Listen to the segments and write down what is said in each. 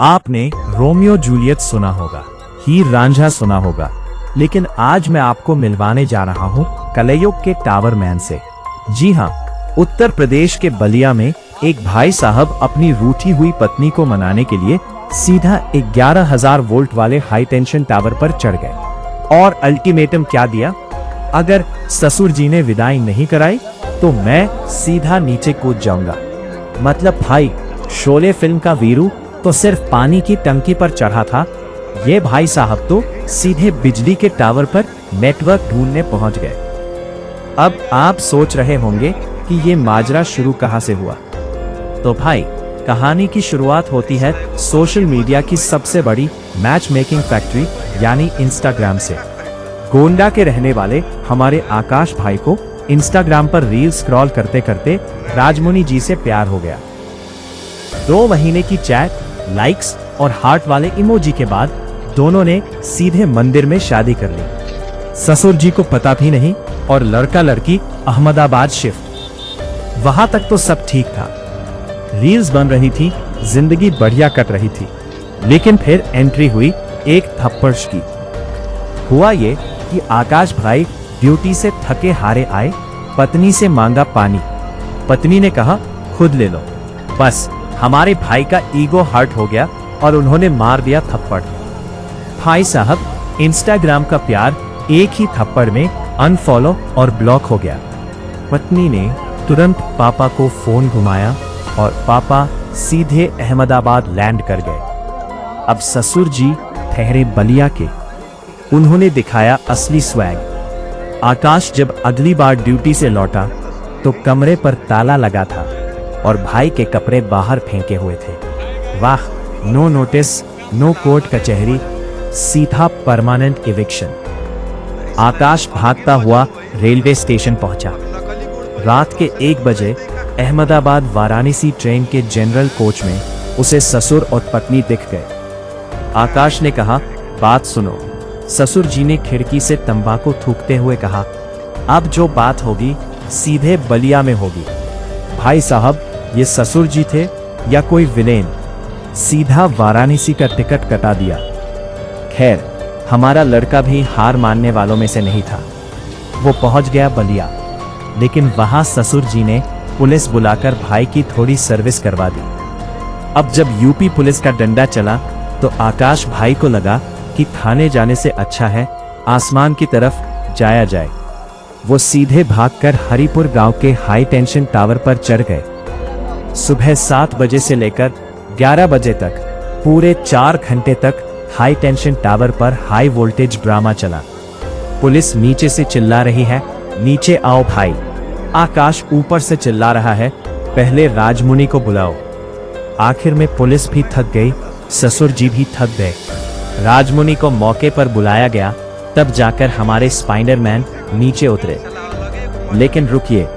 आपने Romeo Juliet सुना होगा, हीर रांझा सुना होगा, लेकिन आज मैं आपको मिलवाने जा रहा हूँ कलयुग के टावर मैन से। जी हाँ, उत्तर प्रदेश के बलिया में एक भाई साहब अपनी रूठी हुई पत्नी को मनाने के लिए सीधा 11,000 वोल्ट वाले हाई टेंशन टावर पर चढ़ गए और अल्टीमेटम क्या दिया, अगर ससुर जी ने विदाई नहीं कराई तो मैं सीधा नीचे कूद जाऊंगा। मतलब भाई, शोले फिल्म का वीरू तो सिर्फ पानी की टंकी पर चढ़ा था, ये भाई साहब तो सीधे बिजली के टावर पर नेटवर्क ढूंढने पहुंच गए। अब आप सोच रहे होंगे कि ये माजरा शुरू कहां से हुआ। तो भाई, कहानी की शुरुआत होती है सोशल मीडिया की सबसे बड़ी मैच मेकिंग फैक्ट्री यानी इंस्टाग्राम से। गोंडा के रहने वाले हमारे आकाश भाई को इंस्टाग्राम पर रील स्क्रॉल करते करते राजमुनि जी से प्यार हो गया। 2 महीने की चैट, लाइक्स और हार्ट वाले इमोजी के बाद दोनों ने सीधे मंदिर में शादी कर ली। ससुर जी को पता भी नहीं और लड़का लड़की अहमदाबाद शिफ्ट। वहां तक तो सब ठीक था, रील्स बन रही थी, जिंदगी बढ़िया कट रही थी। लेकिन फिर एंट्री हुई एक थप्पड़ की। हुआ ये कि आकाश भाई ड्यूटी से थके हारे आए, पत्नी से मांगा पानी। पत्नी ने कहा खुद ले लो। बस हमारे भाई का ईगो हर्ट हो गया और उन्होंने मार दिया थप्पड़। भाई साहब, इंस्टाग्राम का प्यार एक ही थप्पड़ में अनफॉलो और ब्लॉक हो गया। पत्नी ने तुरंत पापा को फोन घुमाया और पापा सीधे अहमदाबाद लैंड कर गए। अब ससुर जी ठहरे बलिया के। उन्होंने दिखाया असली स्वैग। आकाश जब अगली बार ड्यूटी से लौटा तो कमरे पर ताला लगा था और भाई के कपड़े बाहर फेंके हुए थे। वाह, नो नोटिस, नो कोर्ट कचहरी, सीधा परमानेंट इविक्शन। आकाश भागता हुआ रेलवे स्टेशन पहुंचा। रात के 1 बजे अहमदाबाद वाराणसी ट्रेन के जनरल कोच में उसे ससुर और पत्नी दिख गए। आकाश ने कहा, बात सुनो। ससुर जी ने खिड़की से तंबाकू थूकते हुए कहा, अब जो बात होगी सीधे बलिया में होगी। भाई साहब, ये ससुर जी थे या कोई विलेन? सीधा वाराणसी का टिकट कटा दिया। खैर, हमारा लड़का भी हार मानने वालों में से नहीं था। वो पहुंच गया बलिया, लेकिन वहां ससुर जी ने पुलिस बुलाकर भाई की थोड़ी सर्विस करवा दी। अब जब यूपी पुलिस का डंडा चला तो आकाश भाई को लगा कि थाने जाने से अच्छा है आसमान की तरफ जाया जाए। वो सीधे भागकर हरिपुर गांव के हाई टेंशन टावर पर चढ़ गए। सुबह 7 बजे से लेकर 11 बजे तक पूरे 4 घंटे तक हाई टेंशन टावर पर हाई वोल्टेज ड्रामा चला। पुलिस नीचे से चिल्ला रही है, नीचे आओ भाई। आकाश ऊपर से चिल्ला रहा है, पहले राजमुनि को बुलाओ। आखिर में पुलिस भी थक गई, ससुर जी भी थक गए। राजमुनि को मौके पर बुलाया गया, तब जाकर हमारे स्पाइडरमैन नीचे उतरे। लेकिन रुकिए,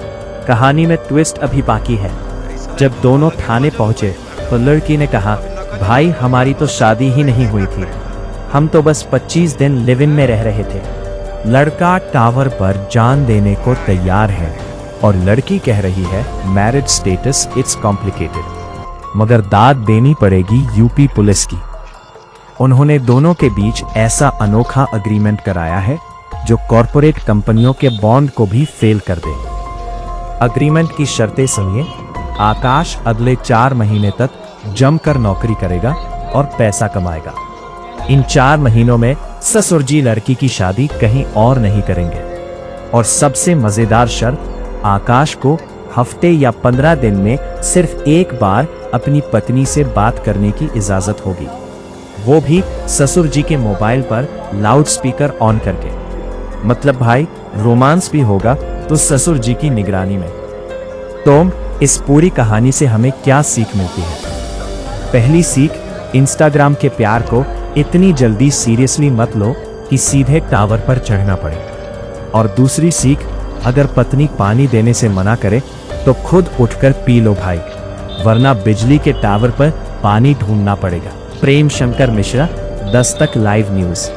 कहानी में ट्विस्ट अभी बाकी है। जब दोनों थाने पहुंचे तो लड़की ने कहा, भाई हमारी तो शादी ही नहीं हुई थी, हम तो बस 25 दिन लिव इन में रह रहे थे। लड़का टावर पर जान देने को तैयार है और लड़की कह रही है, मैरिज स्टेटस इट्स कॉम्प्लिकेटेड। मगर दाद देनी पड़ेगी यूपी पुलिस की। उन्होंने दोनों के बीच ऐसा अनोखा अग्रीमेंट कराया है जो कॉरपोरेट कंपनियों के बॉन्ड को भी फेल कर दे। अग्रीमेंट की शर्तें सुनिए। आकाश अगले 4 महीने तक जमकर नौकरी करेगा और पैसा कमाएगा। इन 4 महीनों में ससुर जी लड़की की शादी कहीं और नहीं करेंगे। और सबसे मजेदार शर्त, आकाश को हफ्ते या 15 दिन में सिर्फ एक बार अपनी पत्नी से बात करने की इजाजत होगी, वो भी ससुर जी के मोबाइल पर लाउड स्पीकर ऑन करके। मतलब भाई, रोमांस भी होगा तो ससुर जी की निगरानी में। तो इस पूरी कहानी से हमें क्या सीख मिलती है? पहली सीख, इंस्टाग्राम के प्यार को इतनी जल्दी सीरियसली मत लो कि सीधे टावर पर चढ़ना पड़े। और दूसरी सीख, अगर पत्नी पानी देने से मना करे तो खुद उठकर पी लो भाई, वरना बिजली के टावर पर पानी ढूंढना पड़ेगा। Prem Shankar Mishra, Dastak live news.